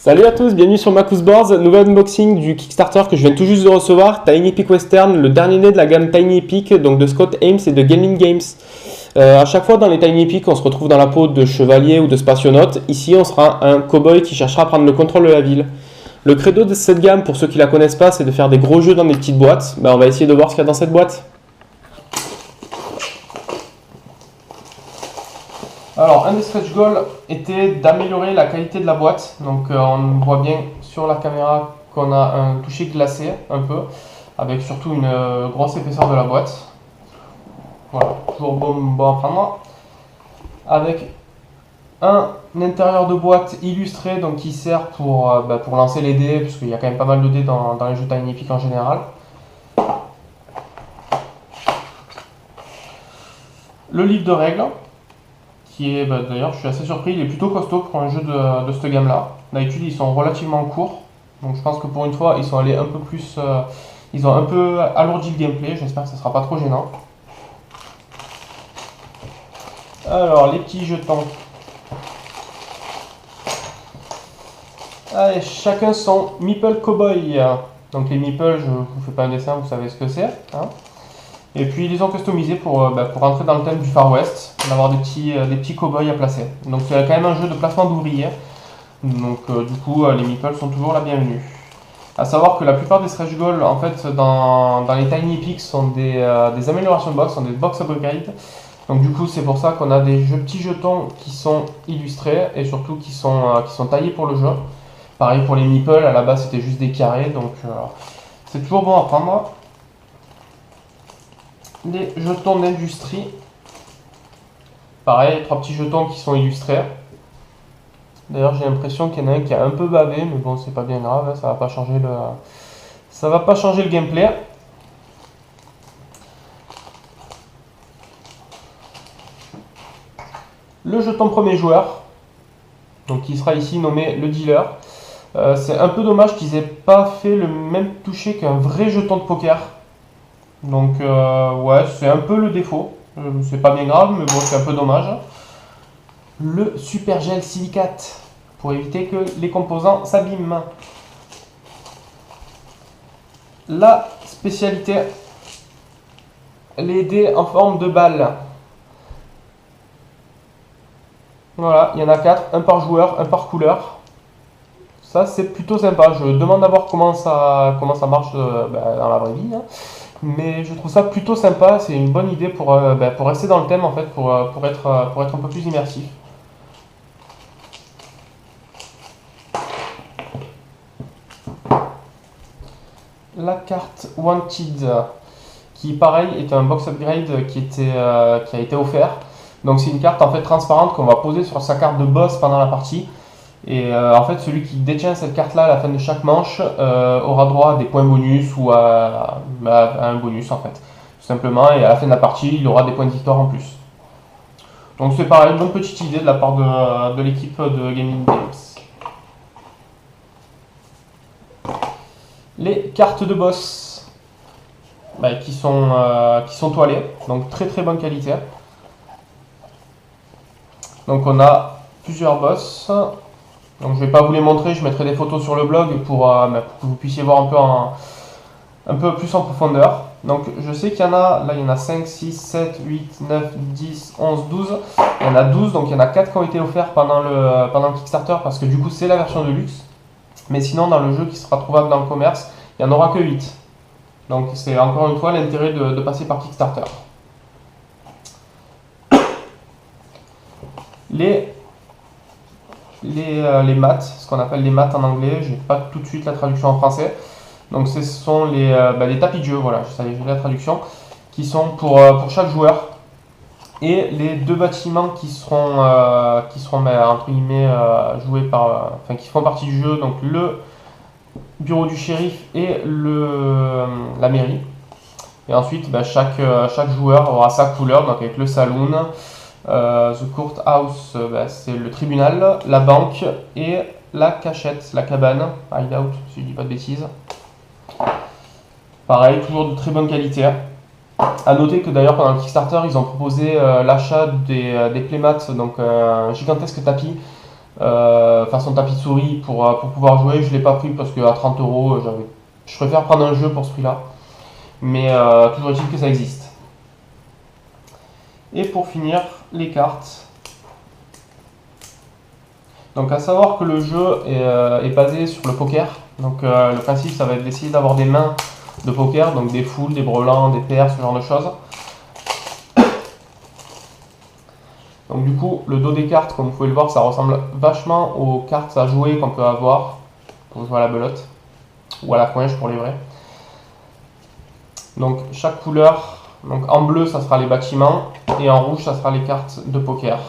Salut à tous, bienvenue sur Macus Boards, nouvel unboxing du Kickstarter que je viens tout juste de recevoir, Tiny Epic Western, le dernier né de la gamme Tiny Epic, donc de Scott Ames et de Gaming Games. À chaque fois dans les Tiny Epic, on se retrouve dans la peau de chevalier ou de spationaute. Ici, on sera un cowboy qui cherchera à prendre le contrôle de la ville. Le credo de cette gamme, pour ceux qui la connaissent pas, c'est de faire des gros jeux dans des petites boîtes. On va essayer de voir ce qu'il y a dans cette boîte. Alors, un des stretch goals était d'améliorer la qualité de la boîte. Donc, on voit bien sur la caméra qu'on a un toucher glacé, un peu, avec surtout une grosse épaisseur de la boîte. Voilà, toujours bon à prendre. Avec un intérieur de boîte illustré, donc qui sert pour lancer les dés, puisqu'il y a quand même pas mal de dés dans les jeux Tiny Epic en général. Le livre de règles. Qui est, d'ailleurs, je suis assez surpris, il est plutôt costaud pour un jeu de cette gamme-là. D'habitude, ils sont relativement courts, donc je pense que pour une fois, ils sont allés un peu plus, ils ont un peu alourdi le gameplay. J'espère que ça sera pas trop gênant. Alors, les petits jetons. Allez, chacun son Meeple Cowboy. Donc les Meeples, je vous fais pas un dessin, vous savez ce que c'est. Hein. Et puis ils les ont customisés pour rentrer dans le thème du Far West, d'avoir des petits cow-boys à placer. Donc c'est quand même un jeu de placement d'ouvriers. Donc du coup les meeples sont toujours la bienvenue. A savoir que la plupart des stretch goals en fait dans les Tiny Epic sont des améliorations de box, sont des box upgrades. Donc du coup c'est pour ça qu'on a des petits jetons qui sont illustrés et surtout qui sont taillés pour le jeu. Pareil pour les meeples, à la base c'était juste des carrés, donc c'est toujours bon à prendre. Les jetons d'industrie. Pareil, 3 petits jetons qui sont illustrés. D'ailleurs, j'ai l'impression qu'il y en a un qui a un peu bavé, mais bon, c'est pas bien grave, ça va pas changer le gameplay. Le jeton premier joueur, donc qui sera ici nommé le dealer. C'est un peu dommage qu'ils aient pas fait le même toucher qu'un vrai jeton de poker. Donc ouais, c'est un peu le défaut. C'est pas bien grave, mais bon, c'est un peu dommage. Le super gel silicate, pour éviter que les composants s'abîment. La spécialité, les dés en forme de balle. Voilà, il y en a 4, un par joueur, un par couleur. Ça, c'est plutôt sympa. Je demande d'abord comment ça marche dans la vraie vie. Hein. Mais je trouve ça plutôt sympa, c'est une bonne idée pour rester dans le thème en fait, pour être un peu plus immersif. La carte Wanted, qui pareil est un box upgrade qui a été offert. Donc c'est une carte en fait transparente qu'on va poser sur sa carte de boss pendant la partie. Et en fait, celui qui détient cette carte-là à la fin de chaque manche aura droit à des points bonus ou à un bonus en fait, tout simplement. Et à la fin de la partie, il aura des points de victoire en plus. Donc c'est pareil, une bonne petite idée de la part de l'équipe de Gaming Games. Les cartes de boss qui sont toilées, donc très très bonne qualité. Donc on a plusieurs boss. Donc je ne vais pas vous les montrer, je mettrai des photos sur le blog pour que vous puissiez voir un peu plus en profondeur. Donc je sais qu'il y en a, là il y en a 5, 6, 7, 8, 9, 10, 11, 12. Il y en a 12, donc il y en a 4 qui ont été offerts pendant le Kickstarter parce que du coup c'est la version de luxe. Mais sinon dans le jeu qui sera trouvable dans le commerce, il n'y en aura que 8. Donc c'est encore une fois l'intérêt de passer par Kickstarter. Les maths, ce qu'on appelle les maths en anglais, j'ai pas tout de suite la traduction en français. Donc ce sont les tapis de jeu, voilà, je savais la traduction, qui sont pour chaque joueur. Et les 2 bâtiments qui seront entre guillemets joués qui font partie du jeu, donc le bureau du shérif et la mairie. Et ensuite chaque joueur aura sa couleur, donc avec le saloon. The Courthouse, c'est le tribunal, la banque et la cachette, la cabane, hideout, si je dis pas de bêtises. Pareil, toujours de très bonne qualité. A noter que d'ailleurs pendant le Kickstarter, ils ont proposé l'achat des playmats, donc un gigantesque tapis façon tapis de souris pour pouvoir jouer. Je l'ai pas pris parce qu'à 30 euros, je préfère prendre un jeu pour ce prix-là. Mais toujours est-il que ça existe. Et pour finir, les cartes. Donc à savoir que le jeu est basé sur le poker. Donc le principe, ça va être d'essayer d'avoir des mains de poker, donc des foules, des brelans, des paires, ce genre de choses. Donc du coup, le dos des cartes, comme vous pouvez le voir, ça ressemble vachement aux cartes à jouer qu'on peut avoir pour jouer à la belote ou à la coinge pour les vrais. Donc chaque couleur, donc en bleu ça sera les bâtiments et en rouge ça sera les cartes de poker.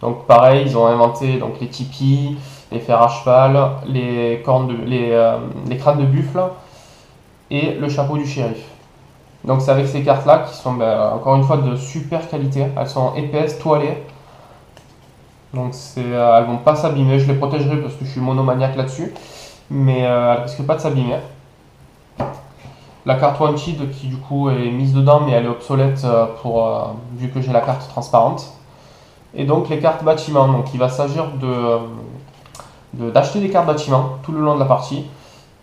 Donc pareil, ils ont inventé donc les tipis, les fers à cheval, les crânes de buffle et le chapeau du shérif. Donc c'est avec ces cartes là qui sont encore une fois de super qualité. Elles sont épaisses, toilées. Donc elles vont pas s'abîmer. Je les protégerai parce que je suis monomaniaque là-dessus. Mais elles risquent pas de s'abîmer. La carte Wanted qui du coup est mise dedans mais elle est obsolète vu que j'ai la carte transparente. Et donc les cartes bâtiments. Donc il va s'agir d'acheter des cartes bâtiments tout le long de la partie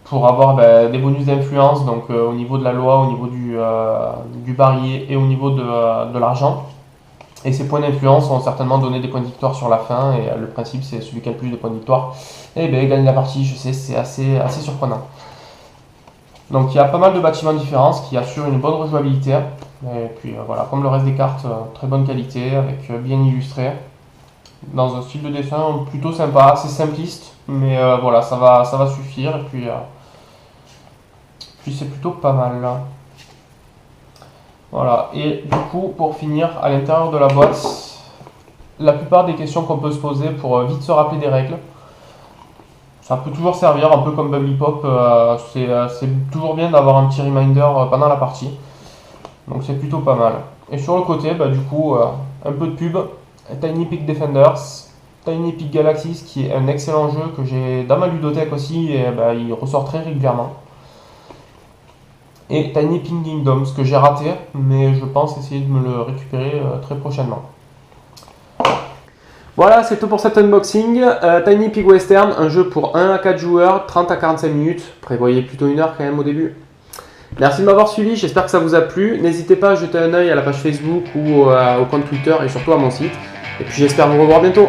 pour avoir des bonus d'influence donc au niveau de la loi, au niveau du barillet et au niveau de l'argent. Et ces points d'influence vont certainement donner des points de victoire sur la fin et le principe c'est celui qui a le plus de points de victoire et gagne la partie. Je sais, c'est assez surprenant. Donc il y a pas mal de bâtiments différents, ce qui assure une bonne rejouabilité. Et puis voilà, comme le reste des cartes, très bonne qualité, avec bien illustré. Dans un style de dessin plutôt sympa, assez simpliste, mais voilà, ça va suffire. Et puis c'est plutôt pas mal. Voilà, et du coup, pour finir, à l'intérieur de la boîte, la plupart des questions qu'on peut se poser pour vite se rappeler des règles. Ça peut toujours servir, un peu comme Bubbly Pop, c'est toujours bien d'avoir un petit reminder pendant la partie. Donc c'est plutôt pas mal. Et sur le côté, du coup, un peu de pub. Tiny Peak Defenders, Tiny Peak Galaxies qui est un excellent jeu que j'ai dans ma ludothèque aussi et il ressort très régulièrement. Et Tiny Peak Kingdoms que j'ai raté, mais je pense essayer de me le récupérer très prochainement. Voilà, c'est tout pour cet unboxing. Tiny Pig Western, un jeu pour 1 à 4 joueurs, 30 à 45 minutes. Prévoyez plutôt 1 heure quand même au début. Merci de m'avoir suivi, j'espère que ça vous a plu. N'hésitez pas à jeter un œil à la page Facebook ou au compte Twitter et surtout à mon site. Et puis j'espère vous revoir bientôt.